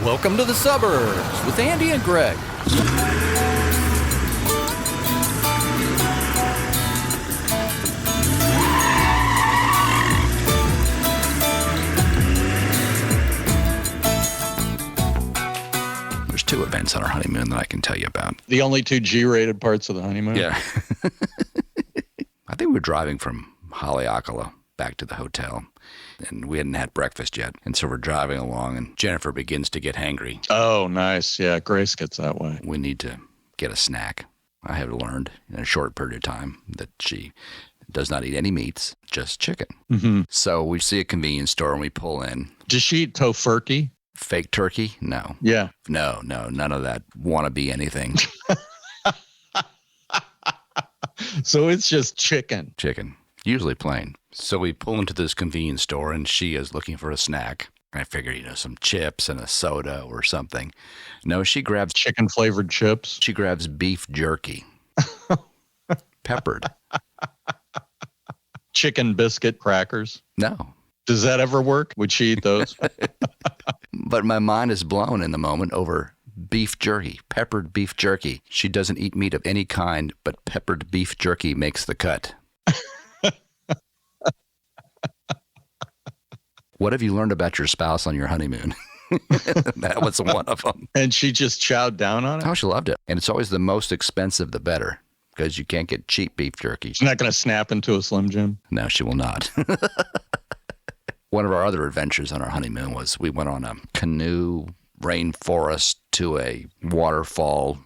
Welcome to the Suburbs with Andy and Greg. There's two events on our honeymoon that I can tell you about. The only two G-rated parts of the honeymoon? Yeah. I think we were driving from Haleakala back to the hotel, and we hadn't had breakfast yet. And so we're driving along, and Jennifer begins to get hangry. Oh, nice. Yeah, Grace gets that way. We need to get a snack. I have learned in a short period of time that she does not eat any meats, just chicken. Mm-hmm. So we see a convenience store, and we pull in. Does she eat tofurkey? Fake turkey? No. Yeah. No, none of that wannabe anything. So it's just chicken. Chicken. Usually plain. So we pull into this convenience store, and she is looking for a snack. I figure, some chips and a soda or something. No, she grabs chicken-flavored chips. She grabs beef jerky. Peppered. Chicken biscuit crackers. No. Does that ever work? Would she eat those? But my mind is blown in the moment over beef jerky, peppered beef jerky. She doesn't eat meat of any kind, but peppered beef jerky makes the cut. What have you learned about your spouse on your honeymoon? That was one of them. And she just chowed down on it? Oh, she loved it. And it's always the most expensive, the better, because you can't get cheap beef jerky. She's not going to snap into a Slim Jim? No, she will not. One of our other adventures on our honeymoon was we went on a canoe rainforest to a waterfall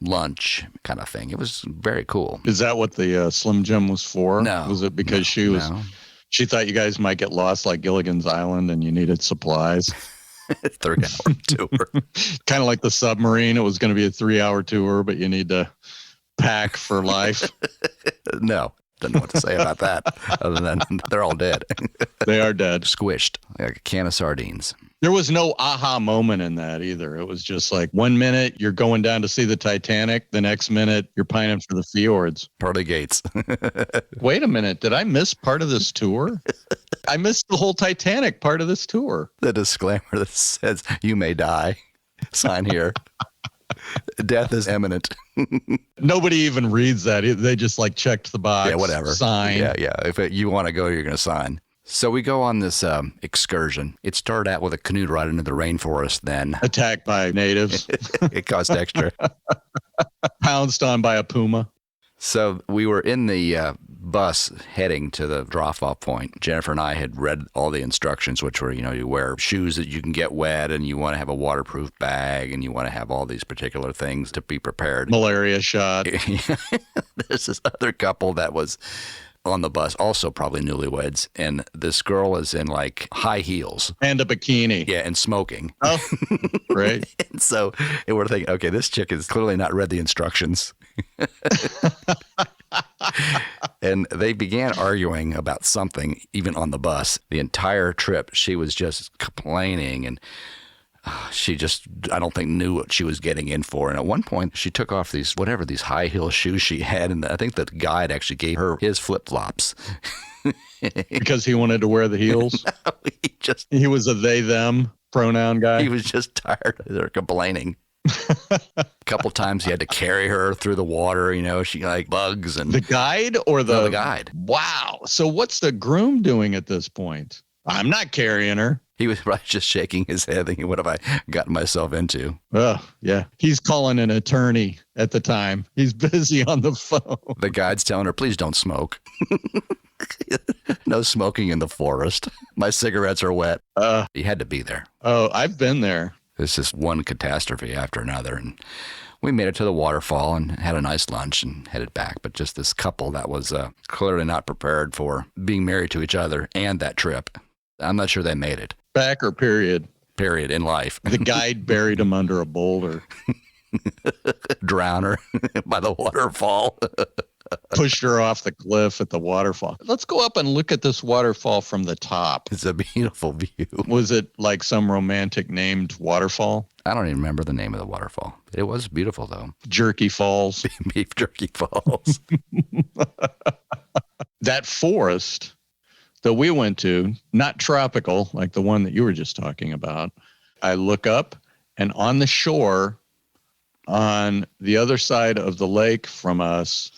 lunch kind of thing. It was very cool. Is that what the Slim Jim was for? No. Was it because she thought you guys might get lost like Gilligan's Island and you needed supplies? 3-hour tour. Kind of like the submarine. It was going to be a 3-hour tour, but you need to pack for life. No. Don't know what to say about that other than they're all dead. They are dead. Squished like a can of sardines. There was no aha moment in that either. It was just like 1 minute you're going down to see the Titanic. The next minute you're pining for the fjords. Pearly Gates. Wait a minute. Did I miss part of this tour? I missed the whole Titanic part of this tour. The disclaimer that says you may die. Sign here. Death is imminent. Nobody even reads that. They just checked the box. Yeah, whatever. Sign. Yeah. If you want to go, you're going to sign. So we go on this excursion. It started out with a canoe ride into the rainforest, then attacked by natives. It cost extra. Pounced on by a puma. So we were in the bus heading to the drop-off point. Jennifer and I had read all the instructions, which were, you wear shoes that you can get wet, and you want to have a waterproof bag, and you want to have all these particular things to be prepared. Malaria shot. There's this other couple that was on the bus, also probably newlyweds, and this girl is in high heels. And a bikini. Yeah, and smoking. Oh, right. And so we're thinking, okay, this chick has clearly not read the instructions. And they began arguing about something, even on the bus. The entire trip, she was just complaining, and she just, I don't think, knew what she was getting in for. And at one point, she took off these high heel shoes she had, and I think the guide actually gave her his flip-flops. Because he wanted to wear the heels? No, he was a they-them pronoun guy? He was just tired of her complaining. A couple times he had to carry her through the water, she bugs and the guide or the guide. Wow. So what's the groom doing at this point? I'm not carrying her. He was probably just shaking his head thinking, what have I gotten myself into? Oh, yeah. He's calling an attorney at the time. He's busy on the phone. The guide's telling her, please don't smoke. No smoking in the forest. My cigarettes are wet. He had to be there. Oh, I've been there. This is one catastrophe after another. And we made it to the waterfall and had a nice lunch and headed back. But just this couple that was clearly not prepared for being married to each other and that trip. I'm not sure they made it. Back or period? Period in life. The guide buried him under a boulder. Drown her by the waterfall. Pushed her off the cliff at the waterfall. Let's go up and look at this waterfall from the top. It's a beautiful view. Was it like some romantic named waterfall? I don't even remember the name of the waterfall. It was beautiful, though. Jerky Falls. Beef Jerky Falls. That forest that we went to, not tropical, like the one that you were just talking about, I look up And on the shore, on the other side of the lake from us,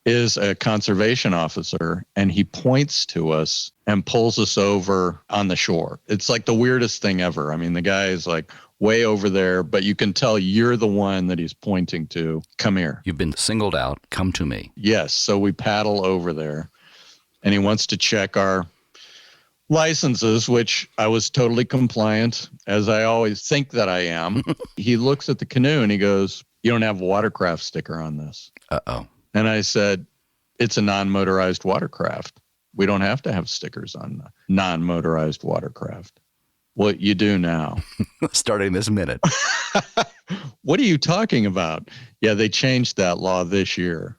is a conservation officer, and he points to us and pulls us over on the shore. It's like the weirdest thing ever. I mean, the guy is like way over there, but you can tell you're the one that he's pointing to. Come here. You've been singled out. Come to me. Yes. So we paddle over there, and he wants to check our licenses, which I was totally compliant, as I always think that I am. He looks at the canoe and he goes, "You don't have a watercraft sticker on this." Uh-oh. And I said, "It's a non-motorized watercraft. We don't have to have stickers on non-motorized watercraft." "Well, you do now." Starting this minute. "What are you talking about?" "Yeah, they changed that law this year,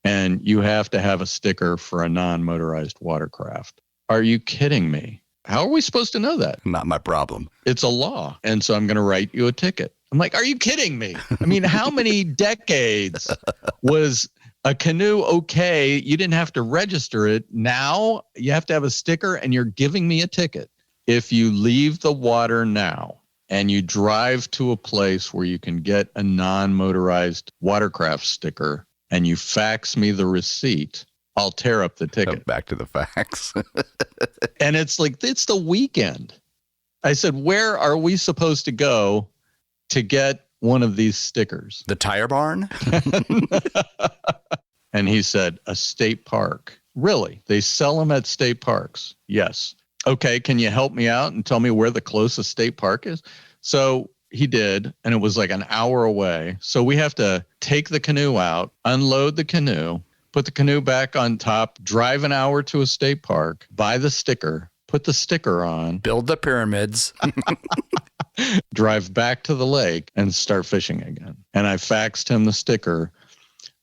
and you have to have a sticker for a non-motorized watercraft." "Are you kidding me? How are we supposed to know that?" Not my problem. "It's a law, and so I'm going to write you a ticket." I'm like, "Are you kidding me?" I mean, how many decades was a canoe okay? You didn't have to register it. Now you have to have a sticker, and you're giving me a ticket. If you leave the water now and you drive to a place where you can get a non-motorized watercraft sticker and you fax me the receipt, I'll tear up the ticket. Back to the facts. And it's like, it's the weekend. I said, "Where are we supposed to go to get one of these stickers?" The tire barn? And he said, "A state park." "Really? They sell them at state parks?" "Yes." "Okay, can you help me out and tell me where the closest state park is?" So he did, and it was like an hour away. So we have to take the canoe out, unload the canoe, put the canoe back on top, drive an hour to a state park, buy the sticker, put the sticker on, Build the pyramids. drive back to the lake, and start fishing again. And I faxed him the sticker.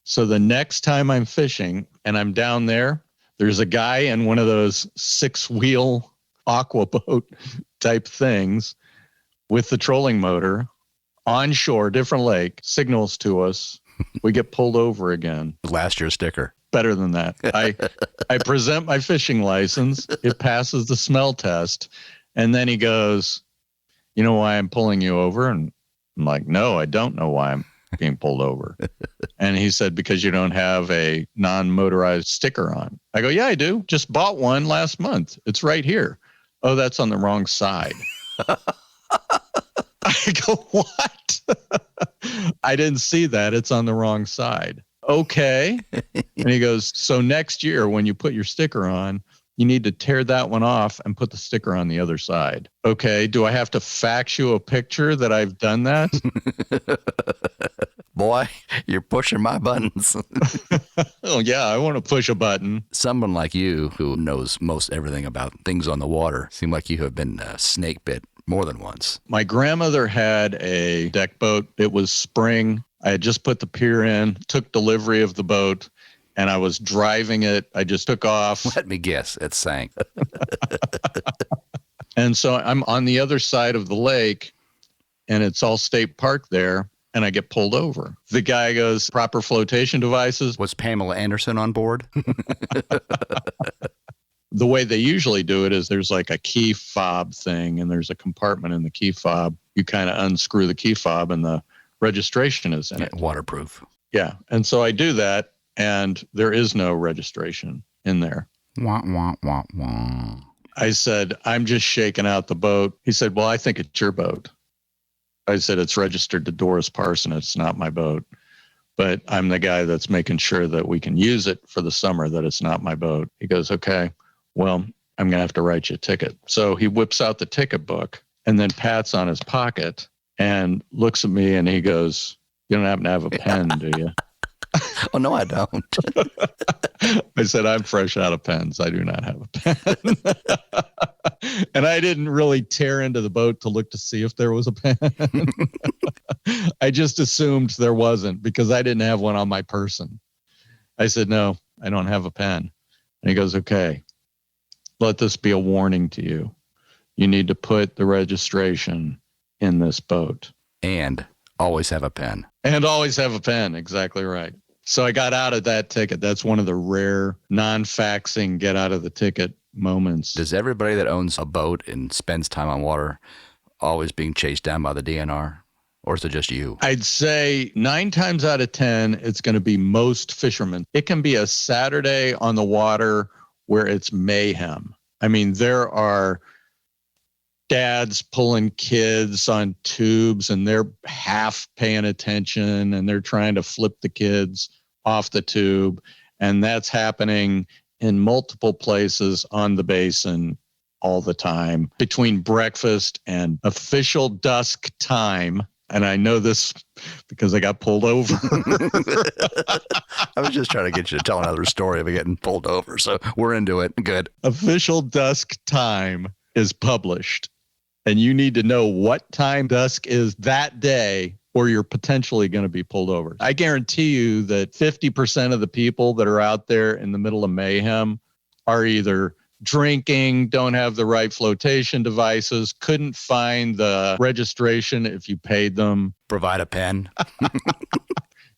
So the next time I'm fishing and I'm down there, there's a guy in one of those 6-wheel aqua boat type things with the trolling motor on shore, different lake, signals to us. We get pulled over again. Last year's sticker. Better than that. I present my fishing license. It passes the smell test. And then he goes, "You know why I'm pulling you over?" And I'm like, "No, I don't know why I'm being pulled over." And he said, "Because you don't have a non-motorized sticker on." I go, "Yeah, I do. Just bought one last month. It's right here." "Oh, that's on the wrong side." I go, "What?" "I didn't see that. It's on the wrong side." "Okay." And he goes, "So next year when you put your sticker on, you need to tear that one off and put the sticker on the other side." "Okay. Do I have to fax you a picture that I've done that?" Boy, you're pushing my buttons. "Oh, yeah, I want to push a button." Someone like you who knows most everything about things on the water, seem like you have been snake bit more than once. My grandmother had a deck boat. It was spring. I had just put the pier in, took delivery of the boat, and I was driving it. I just took off. Let me guess, it sank. And so I'm on the other side of the lake, and it's all state park there, and I get pulled over. The guy goes, "Proper flotation devices." Was Pamela Anderson on board? The way they usually do it is there's like a key fob thing, and there's a compartment in the key fob. You kind of unscrew the key fob, and the registration is in it. Waterproof. Yeah. And so I do that, and there is no registration in there. Wah, wah, wah, wah. I said, "I'm just shaking out the boat." He said, "Well, I think it's your boat." I said, "It's registered to Doris Parson. It's not my boat. But I'm the guy that's making sure that we can use it for the summer, that it's not my boat." He goes, "Okay, well, I'm going to have to write you a ticket." So he whips out the ticket book and then pats on his pocket and looks at me, and he goes, "You don't happen to have a pen, do you?" Oh, no, I don't. I said, "I'm fresh out of pens. I do not have a pen." And I didn't really tear into the boat to look to see if there was a pen. I just assumed there wasn't because I didn't have one on my person. I said, "No, I don't have a pen." And he goes, "Okay, let this be a warning to you. You need to put the registration in this boat. And always have a pen. And always have a pen." Exactly right. So I got out of that ticket. That's one of the rare non-faxing get out of the ticket moments. Does everybody that owns a boat and spends time on water always being chased down by the DNR? Or is it just you? I'd say 9 times out of 10, it's going to be most fishermen. It can be a Saturday on the water where it's mayhem. I mean, there are dads pulling kids on tubes and they're half paying attention and they're trying to flip the kids off the tube. And that's happening in multiple places on the basin all the time between breakfast and official dusk time. And I know this because I got pulled over. I was just trying to get you to tell another story of getting pulled over. So we're into it. Good. Official dusk time is published. And you need to know what time dusk is that day, or you're potentially going to be pulled over. I guarantee you that 50% of the people that are out there in the middle of mayhem are either drinking, don't have the right flotation devices, couldn't find the registration if you paid them, Provide a pen.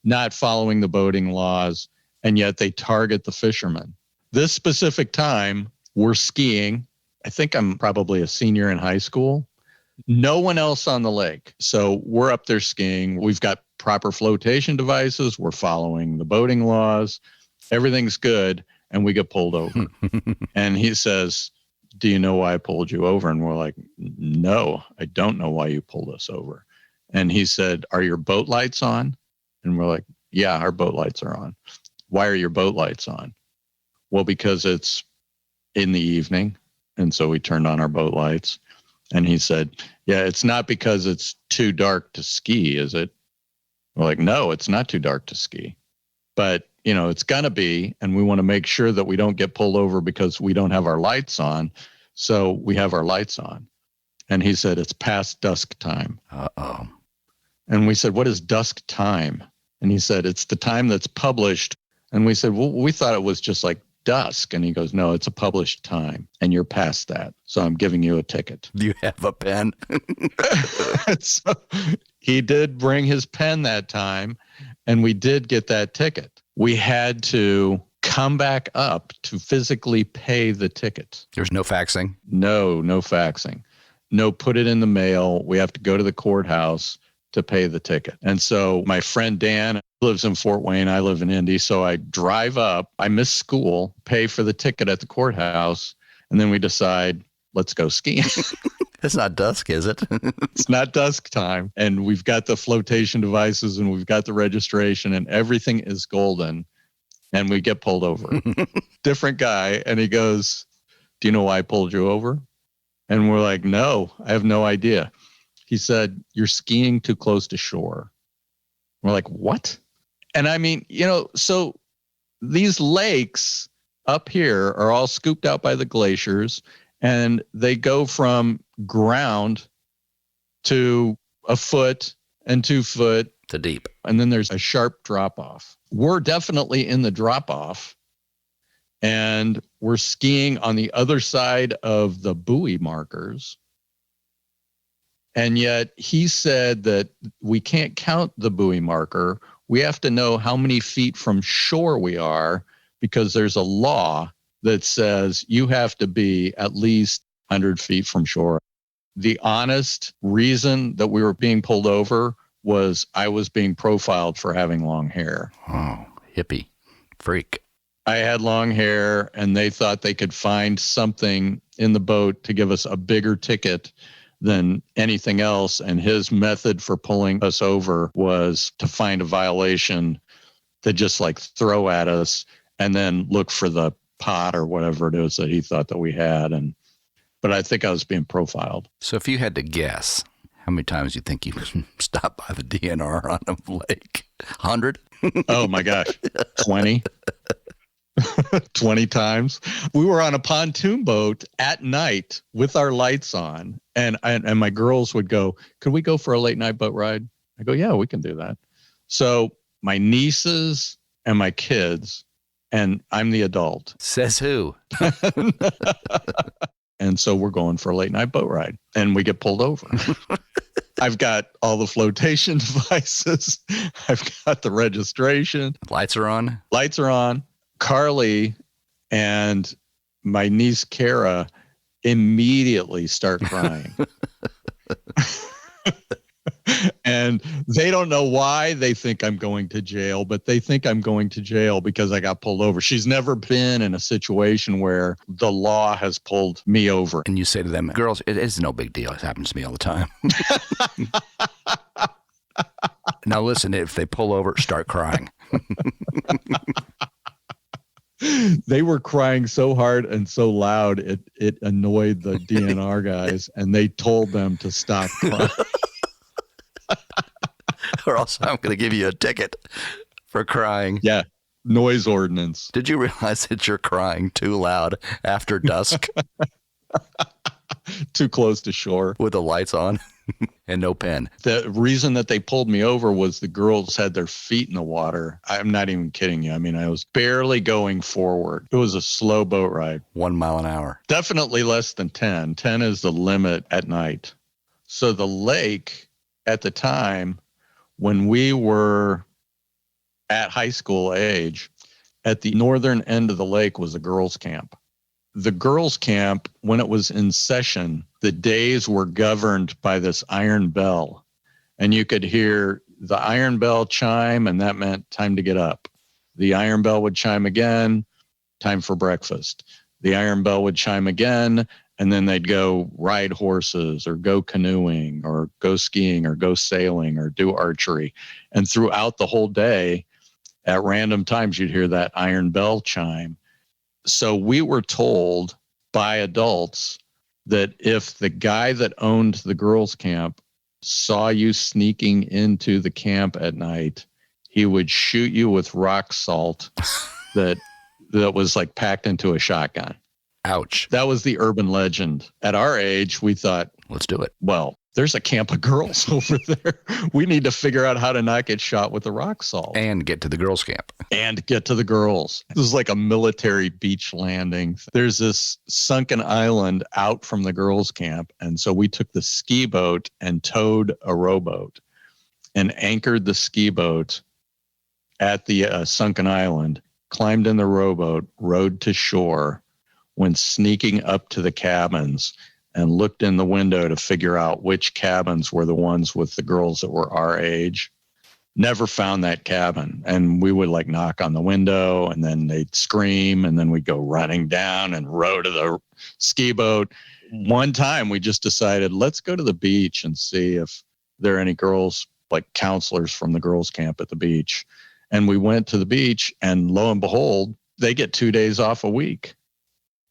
not following the boating laws, and yet they target the fishermen. This specific time, we're skiing. I think I'm probably a senior in high school. No one else on the lake. So we're up there skiing. We've got proper flotation devices. We're following the boating laws. Everything's good. And we get pulled over. And he says, do you know why I pulled you over? And we're like, no, I don't know why you pulled us over. And he said, are your boat lights on? And we're like, yeah, our boat lights are on. Why are your boat lights on? Well, because it's in the evening. And so we turned on our boat lights. And he said, yeah, it's not because it's too dark to ski, is it? We're like, no, it's not too dark to ski. But, you know, it's going to be, and we want to make sure that we don't get pulled over because we don't have our lights on. So we have our lights on. And he said, it's past dusk time. Uh-oh. And we said, what is dusk time? And he said, it's the time that's published. And we said, well, we thought it was just like dusk. And he goes, no, it's a published time and you're past that. So I'm giving you a ticket. Do you have a pen? So he did bring his pen that time and we did get that ticket. We had to come back up to physically pay the ticket. There's no faxing? No faxing. No, put it in the mail. We have to go to the courthouse to pay the ticket. And so my friend Dan lives in Fort Wayne. I live in Indy. So I drive up, I miss school, pay for the ticket at the courthouse. And then we decide, let's go skiing. It's not dusk, is it? It's not dusk time. And we've got the flotation devices and we've got the registration and everything is golden. And we get pulled over. Different guy. And he goes, do you know why I pulled you over? And we're like, no, I have no idea. He said, you're skiing too close to shore. We're like, what? And I mean, you know, so these lakes up here are all scooped out by the glaciers and they go from ground to a foot and 2 foot to deep. And then there's a sharp drop off. We're definitely in the drop off and we're skiing on the other side of the buoy markers. And yet he said that we can't count the buoy marker. We have to know how many feet from shore we are because there's a law that says you have to be at least 100 feet from shore. The honest reason that we were being pulled over was I was being profiled for having long hair. Oh, hippie freak. I had long hair and they thought they could find something in the boat to give us a bigger ticket than anything else. And his method for pulling us over was to find a violation to just like throw at us and then look for the pot or whatever it is that he thought that we had. But I think I was being profiled. So if you had to guess, how many times do you think you stopped by the DNR on a lake? 100? Oh my gosh. 20. 20 times. We were on a pontoon boat at night with our lights on and my girls would go, could we go for a late night boat ride? I go, yeah, we can do that. So my nieces and my kids, and I'm the adult. Says who? And so we're going for a late night boat ride and we get pulled over. I've got all the flotation devices. I've got the registration. Lights are on. Lights are on. Carly and my niece Kara immediately start crying. And they don't know why they think I'm going to jail, but they think I'm going to jail because I got pulled over. She's never been in a situation where the law has pulled me over. And you say to them, girls, it is no big deal. It happens to me all the time. Now listen, if they pull over, start crying. They were crying so hard and so loud, it annoyed the DNR guys, and they told them to stop crying. Or else I'm going to give you a ticket for crying. Yeah, noise ordinance. Did you realize that you're crying too loud after dusk? Too close to shore. With the lights on and no pen. The reason that they pulled me over was the girls had their feet in the water. I'm not even kidding you. I mean, I was barely going forward. It was a slow boat ride. 1 mile an hour. Definitely less than 10. 10 is the limit at night. So the lake at the time, when we were at high school age, at the northern end of the lake was a girls' camp. The girls' camp, when it was in session, the days were governed by this iron bell. And you could hear the iron bell chime, and that meant time to get up. The iron bell would chime again, time for breakfast. The iron bell would chime again, and then they'd go ride horses or go canoeing or go skiing or go sailing or do archery. And throughout the whole day, at random times, you'd hear that iron bell chime. So we were told by adults that if the guy that owned the girls' camp saw you sneaking into the camp at night, he would shoot you with rock salt that was like packed into a shotgun. Ouch. That was the urban legend. At our age, we thought, let's do it. Well, there's a camp of girls over there. We need to figure out how to not get shot with the rock salt. And get to the girls' camp. And get to the girls. This is like a military beach landing. There's this sunken island out from the girls' camp. And so we took the ski boat and towed a rowboat and anchored the ski boat at the sunken island, climbed in the rowboat, rowed to shore, went sneaking up to the cabins and looked in the window to figure out which cabins were the ones with the girls that were our age. Never found that cabin. And we would like knock on the window, and then they'd scream, and then we'd go running down and row to the ski boat. One time we just decided, let's go to the beach and see if there are any girls, like counselors from the girls' camp at the beach. And we went to the beach, and lo and behold, they get 2 days off a week.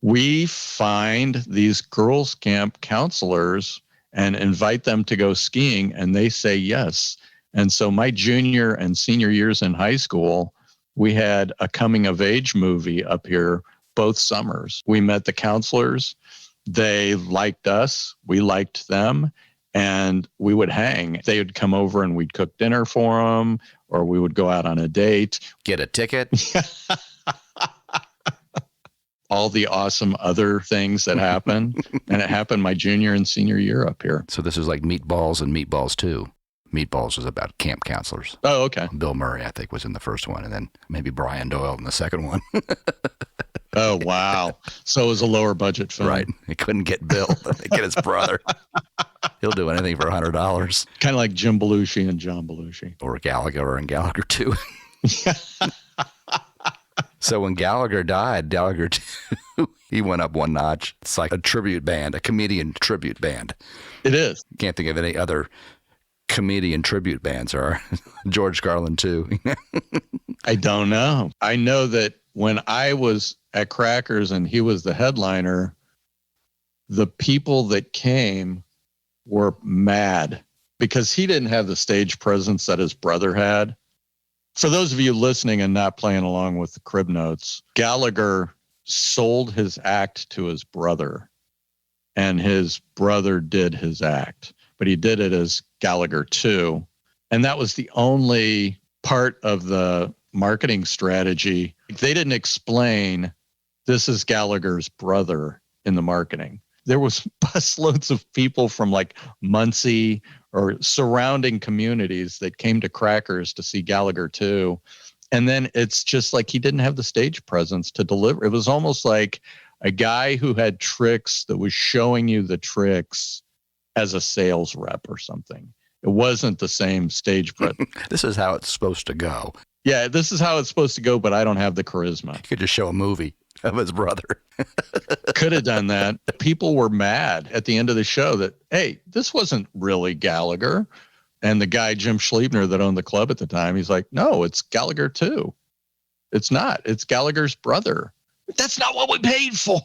We find these girls' camp counselors and invite them to go skiing, and they say yes. And so my junior and senior years in high school, we had a coming of age movie up here both summers. We met the counselors. They liked us. We liked them. And we would hang. They would come over and we'd cook dinner for them, or we would go out on a date. Get a ticket. All the awesome other things that happened. And it happened my junior and senior year up here. So this was like Meatballs and Meatballs 2. Meatballs was about camp counselors. Oh, okay. Bill Murray, I think, was in the first one, and then maybe Brian Doyle in the second one. Oh, wow. So it was a lower budget film. Right. He couldn't get Bill. They get his brother. He'll do anything for $100. Kind of like Jim Belushi and John Belushi. Or Gallagher and Gallagher 2. So when Gallagher died, Gallagher 2, he went up one notch. It's like a tribute band, a comedian tribute band. It is. Can't think of any other comedian tribute bands are. George Carlin too. I don't know. I know that when I was at Crackers and he was the headliner, the people that came were mad because he didn't have the stage presence that his brother had. For those of you listening and not playing along with the crib notes, Gallagher sold his act to his brother, and his brother did his act, but he did it as Gallagher 2. And that was the only part of the marketing strategy. They didn't explain this is Gallagher's brother in the marketing. There was busloads of people from like Muncie or surrounding communities that came to Crackers to see Gallagher 2. And then it's just like he didn't have the stage presence to deliver. It was almost like a guy who had tricks that was showing you the tricks as a sales rep or something. It wasn't the same stage presence. This is how it's supposed to go. Yeah, this is how it's supposed to go, but I don't have the charisma. You could just show a movie of his brother. Could have done that. People were mad at the end of the show that, hey, this wasn't really Gallagher. And the guy, Jim Schliebner, that owned the club at the time, he's like, no, it's Gallagher too. It's not. It's Gallagher's brother. That's not what we paid for.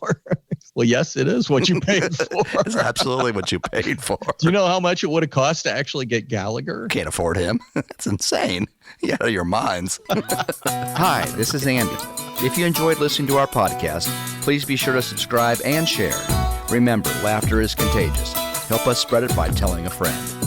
Well, yes, it is what you paid for. It's absolutely what you paid for. Do you know how much it would have cost to actually get Gallagher? Can't afford him. That's insane. You out of your minds. Hi, this is Andy. If you enjoyed listening to our podcast, please be sure to subscribe and share. Remember, laughter is contagious. Help us spread it by telling a friend.